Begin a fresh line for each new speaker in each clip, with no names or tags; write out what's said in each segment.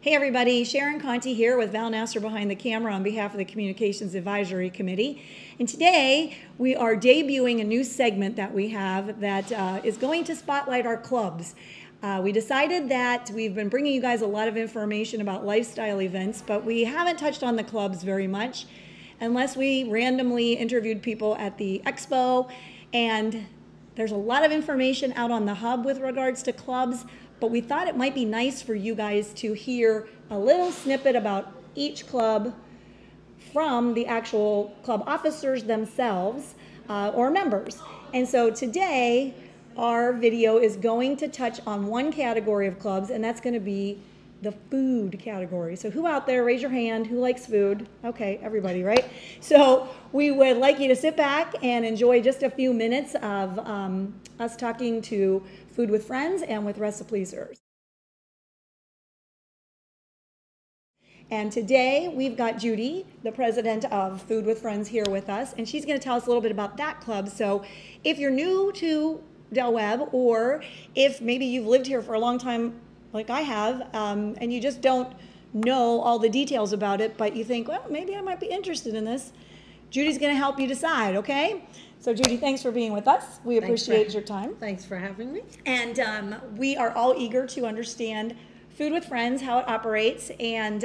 Hey everybody, Sharon Conti here with Val Nasser behind the camera on behalf of the Communications Advisory Committee. And today we are debuting a new segment that we have that is going to spotlight our clubs. We decided that we've been bringing you guys a lot of information about lifestyle events, but we haven't touched on the clubs very much unless we randomly interviewed people at the expo. And there's a lot of information out on the hub with regards to clubs, but we thought it might be nice for you guys to hear a little snippet about each club from the actual club officers themselves or members. And so today, our video is going to touch on one category of clubs, and that's going to be the food category. So who out there, raise your hand, who likes food? Okay, everybody, right? So we would like you to sit back and enjoy just a few minutes of us talking to Food with Friends and with Recipleasers. And today we've got Judy, the president of Food with Friends, here with us, and she's going to tell us a little bit about that club. So if you're new to Del Webb, or if maybe you've lived here for a long time like I have, and you just don't know all the details about it, but you think, well, maybe I might be interested in this, Judy's going to help you decide, okay? So Judy, thanks for being with us. We appreciate your time.
Thanks for having me.
And we are all eager to understand Food with Friends, how it operates, and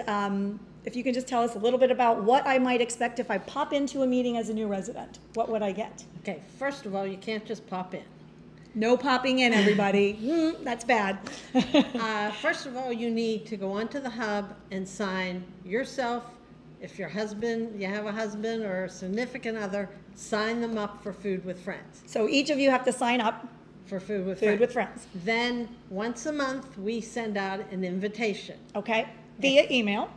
if you can just tell us a little bit about what I might expect if I pop into a meeting as a new resident. What would I get?
Okay, first of all, you can't just pop in.
No popping in, everybody. That's bad.
First of all, you need to go onto the hub and sign yourself. If your husband, you have a husband or a significant other, sign them up for Food with Friends.
So each of you have to sign up
for Food with
Friends.
Then once a month, we send out an invitation.
Okay, via email.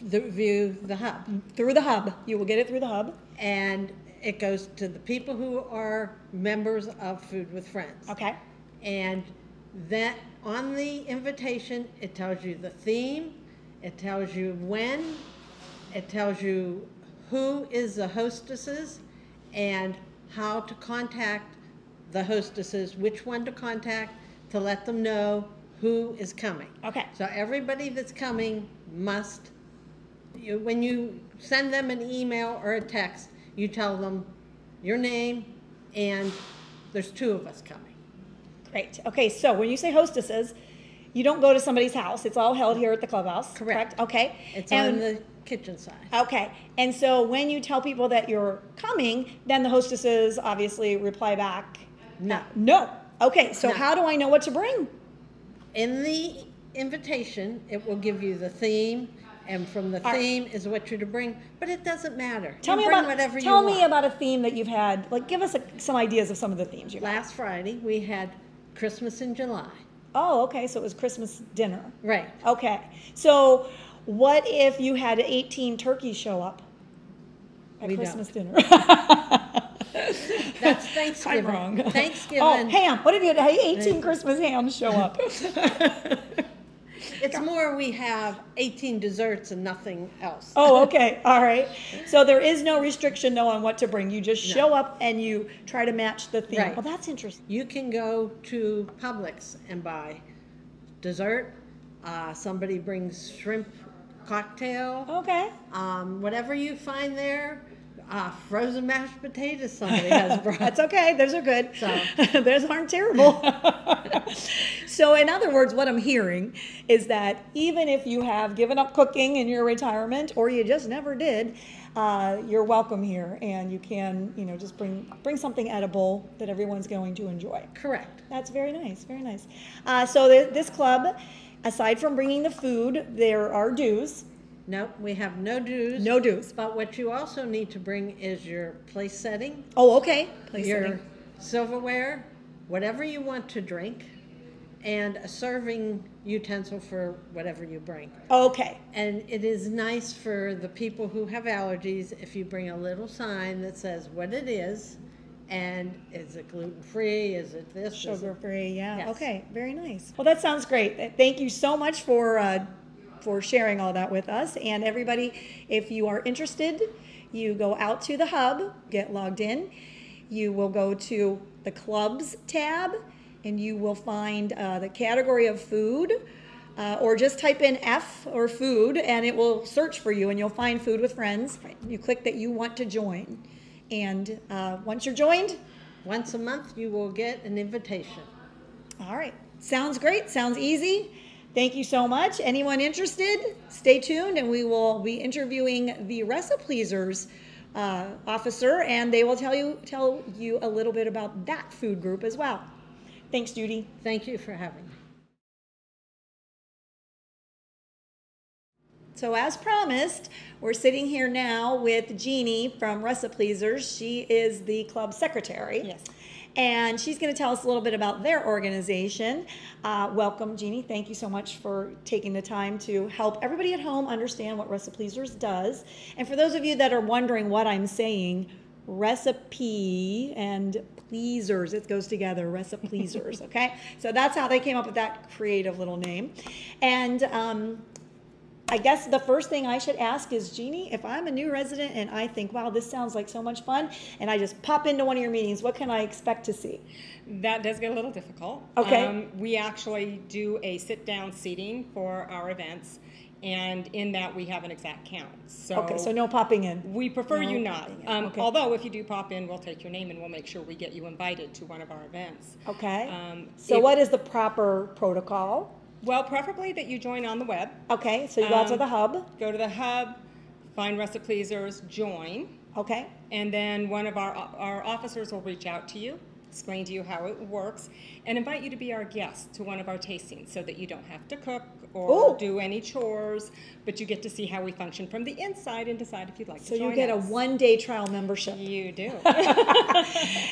Via the hub.
Through the hub. You will get it through the hub.
And it goes to the people who are members of Food with Friends.
Okay.
And that on the invitation, it tells you the theme, it tells you when, it tells you who is the hostesses and how to contact the hostesses, which one to contact to let them know who is coming.
Okay.
So everybody that's coming must, when you send them an email or a text, you tell them your name and there's two of us coming.
Great. Okay, so when you say hostesses, you don't go to somebody's house. It's all held here at the clubhouse.
Correct.
Okay.
It's on the kitchen side.
Okay. And so when you tell people that you're coming, then the hostesses obviously reply back.
No.
No. Okay, so
No.
how do I know what to bring?
In the invitation, it will give you the theme, and from the theme is what you're to bring, but it doesn't matter.
Tell me about a theme that you've had. Like, give us some ideas of some of the themes you've had.
Last Friday, we had Christmas in July.
Oh, okay, so it was Christmas dinner.
Right.
Okay, so what if you had 18 turkeys show up at Christmas dinner?
That's Thanksgiving.
I'm wrong.
Thanksgiving.
Oh, ham. What if you had 18 Christmas hams show up?
It's more we have 18 desserts and nothing else.
Oh, okay. All right. So there is no restriction, on what to bring. You just show up and you try to match the theme.
Right.
Well, that's interesting.
You can go to Publix and buy dessert. Somebody brings shrimp cocktail.
Okay.
Whatever you find there. Frozen mashed potatoes somebody has brought.
That's okay. Those are good.
So.
Those aren't terrible. So in other words, what I'm hearing is that even if you have given up cooking in your retirement or you just never did, you're welcome here, and you can, just bring something edible that everyone's going to enjoy.
Correct.
That's very nice. Very nice. So this club, aside from bringing the food, there are dues.
No, we have no dues.
No dues.
But what you also need to bring is your place setting.
Oh, okay.
Your silverware, whatever you want to drink, and a serving utensil for whatever you bring.
Okay.
And it is nice for the people who have allergies if you bring a little sign that says what it is, and is it gluten-free, is it this?
Sugar-free, yeah.
Yes.
Okay, very nice. Well, that sounds great. Thank you so much for sharing all that with us. And everybody, if you are interested, you go out to the hub, get logged in. You will go to the clubs tab, and you will find the category of food. or just type in F or food and it will search for you and you'll find Food with Friends. You click that you want to join. And once you're joined,
once a month you will get an invitation.
All right. Sounds great. Sounds easy. Thank you so much. Anyone interested, stay tuned and we will be interviewing the Recipe-Pleasers officer and they will tell you a little bit about that food group as well. Thanks, Judy.
Thank you for having me.
So as promised, we're sitting here now with Jeannie from Recipe-Pleasers. She is the club secretary.
Yes.
And she's going to tell us a little bit about their organization. Welcome, Jeannie. Thank you so much for taking the time to help everybody at home understand what Recipe-Pleasers does. And for those of you that are wondering what I'm saying, recipe and pleasers, it goes together, Recipe-Pleasers, okay? So that's how they came up with that creative little name. And I guess the first thing I should ask is, Jeannie, if I'm a new resident and I think, wow, this sounds like so much fun, and I just pop into one of your meetings, what can I expect to see?
That does get a little difficult.
Okay.
We actually do a sit-down seating for our events, and in that we have an exact count. So
Okay, so no popping in.
we prefer
No
you not.
popping in. Okay.
Although if you do pop in, we'll take your name and we'll make sure we get you invited to one of our events.
Okay.
If-
What is the proper protocol?
Well, preferably that you join on the web.
Okay, so you go out to the hub.
Go to the hub, find Recipe-Pleasers, join,
Okay.
and then one of our officers will reach out to you, explain to you how it works, and invite you to be our guest to one of our tastings so that you don't have to cook or
Ooh.
do any chores, but you get to see how we function from the inside and decide if you'd like
So
to join
you get a
us.
one-day trial membership.
You do.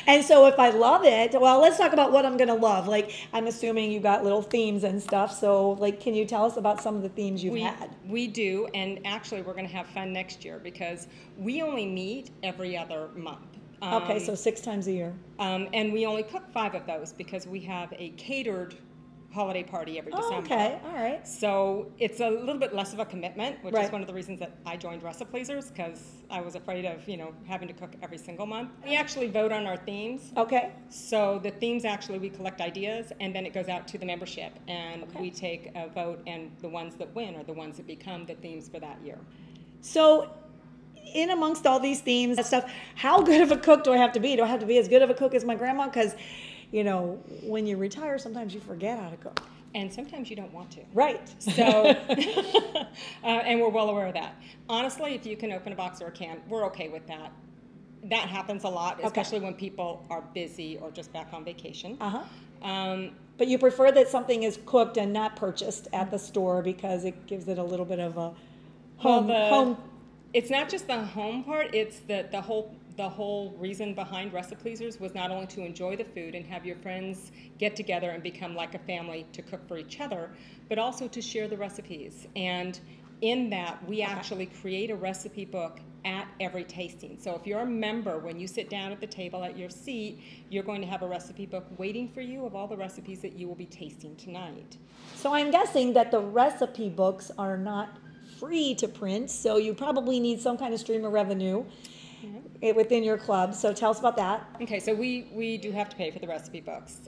And so if I love it, well, let's talk about what I'm going to love. Like, I'm assuming you got little themes and stuff. So, like, can you tell us about some of the themes you've had?
We do, and actually we're going to have fun next year because we only meet every other month.
Okay, so 6 times a year.
And we only cook 5 of those because we have a catered holiday party every December.
Okay, all right.
So it's a little bit less of a commitment, which
Right.
is one of the reasons that I joined Recipe-Pleasers because I was afraid of, having to cook every single month. We actually vote on our themes.
Okay.
So the themes actually, we collect ideas and then it goes out to the membership and
Okay.
we take a vote and the ones that win are the ones that become the themes for that year.
So, in amongst all these themes and stuff, how good of a cook do I have to be? Do I have to be as good of a cook as my grandma? Because, when you retire, sometimes you forget how to cook.
And sometimes you don't want to.
Right.
So, and we're well aware of that. Honestly, if you can open a box or a can, we're okay with that. That happens a lot, especially when people are busy or just back on vacation.
Uh-huh. But you prefer that something is cooked and not purchased at the store because it gives it a little bit of a home.
It's not just the home part, it's the whole reason behind Recipe-Pleasers was not only to enjoy the food and have your friends get together and become like a family to cook for each other, but also to share the recipes. And in that, we actually create a recipe book at every tasting. So if you're a member, when you sit down at the table at your seat, you're going to have a recipe book waiting for you of all the recipes that you will be tasting tonight.
So I'm guessing that the recipe books are not free to print, so you probably need some kind of stream of revenue within your club. So tell us about that.
Okay, so we do have to pay for the recipe books.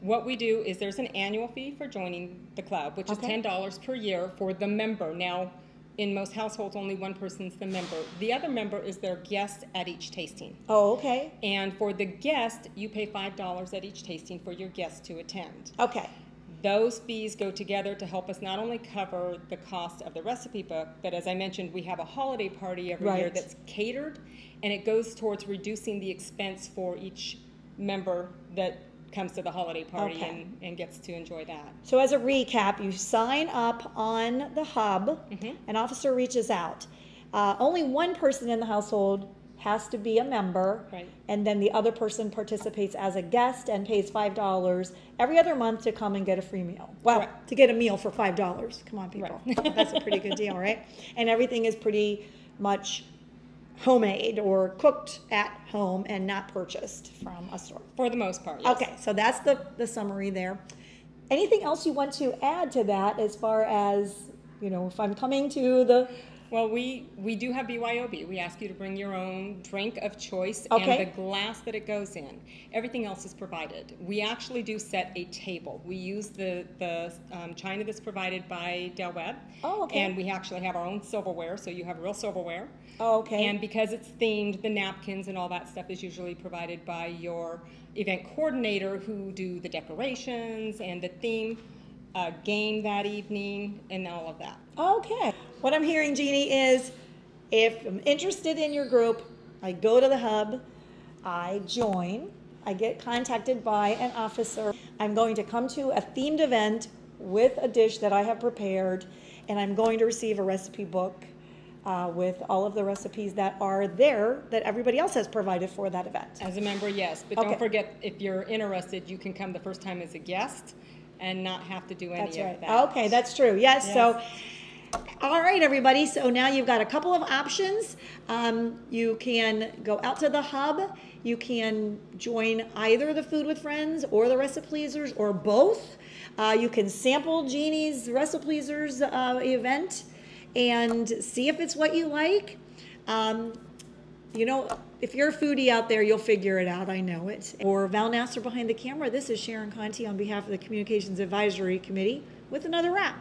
What we do is there's an annual fee for joining the club, which is $10 per year for the member. Now, in most households, only one person's the member. The other member is their guest at each tasting.
Oh, okay.
And for the guest, you pay $5 at each tasting for your guest to attend.
Okay.
Those fees go together to help us not only cover the cost of the recipe book, but as I mentioned, we have a holiday party every year that's catered, and it goes towards reducing the expense for each member that comes to the holiday party and gets to enjoy that.
So as a recap, you sign up on the hub, an officer reaches out. Only one person in the household has to be a member, and then the other person participates as a guest and pays $5 every other month to come and get a free meal. Well, to get a meal for $5. Come on, people. That's a pretty good deal, right? And everything is pretty much homemade or cooked at home and not purchased from a store.
For the most part, yes.
Okay, so that's the summary there. Anything else you want to add to that as far as, if I'm coming to the
Well, we do have BYOB. We ask you to bring your own drink of choice
Okay.
and the glass that it goes in. Everything else is provided. We actually do set a table. We use the china that's provided by Del Webb.
Oh, okay.
And we actually have our own silverware, so you have real silverware.
Oh, okay.
And because it's themed, the napkins and all that stuff is usually provided by your event coordinator, who do the decorations and the theme game that evening and all of that.
Okay. What I'm hearing, Jeannie, is if I'm interested in your group, I go to the hub, I join, I get contacted by an officer. I'm going to come to a themed event with a dish that I have prepared, and I'm going to receive a recipe book with all of the recipes that are there that everybody else has provided for that event.
As a member, yes, but
Okay.
don't forget, if you're interested, you can come the first time as a guest and not have to do any
That's
of
right.
that.
Okay, that's true. Yes.
Yes.
So, all right, everybody. So now you've got a couple of options. You can go out to the hub. You can join either the Food with Friends or the Recipleasers or both. You can sample Jeannie's Recipleasers event and see if it's what you like. You know, if you're a foodie out there, you'll figure it out. I know it. For Val Nasser behind the camera, this is Sharon Conti on behalf of the Communications Advisory Committee with another wrap.